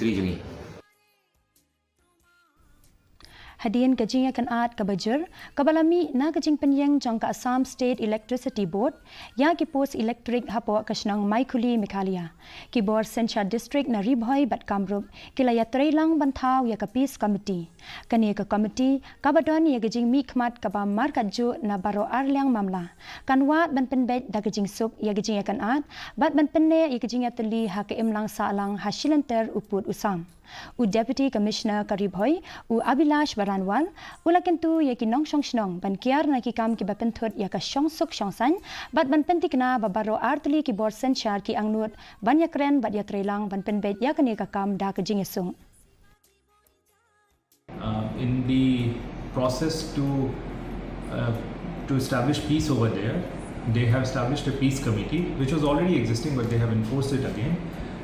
Jingi. Hadian ke Jingiakajia ke Bajur, kabalami na ke Jingpenyang jang ke Assam State Electricity Board, ya ki pos elektrik hapo ke senang Maikhuli Maikhuli. Ki bor Sencha District na ribhoi bat kamrup, kila ya trailang bantau ya ke Peace Committee. Kani ke committee, kabadon ya ke Jing mikmat ke ba markat ju na baro arliang mamla. Kanwat ban Pynbeit da ke Jing sup ya ke Jingiakajia, bat ban penne ya ke Jingiateli ha ke imlang saalang hasilanter uput usam. U Deputy Commissioner Karibhoi, u Abilash Baranwal, ulakentu ya ki nong shong shnong, ban kiar na ki kam ki bapenthut ya ka shong suk shong san, bat ban pentikna babaro artli ki bor senchar ki angnut, ban ya kren bat ya trelang, ban Pynbeit ya kani ka kam da ka jingesung. In the process to establish peace over there, they have established a peace committee, which was already existing, but they have enforced it again.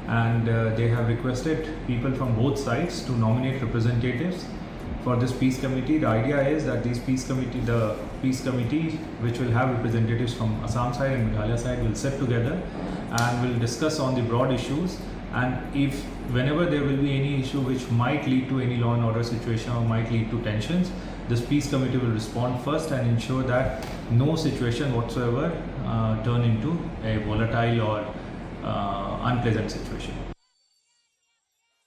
And they have requested people from both sides to nominate representatives for this peace committee. The idea is that the peace committee, which will have representatives from Assam side and Meghalaya side, will sit together and will discuss on the broad issues. And if whenever there will be any issue which might lead to any law and order situation or might lead to tensions, this peace committee will respond first and ensure that no situation whatsoever turn into a volatile or unpleasant situation.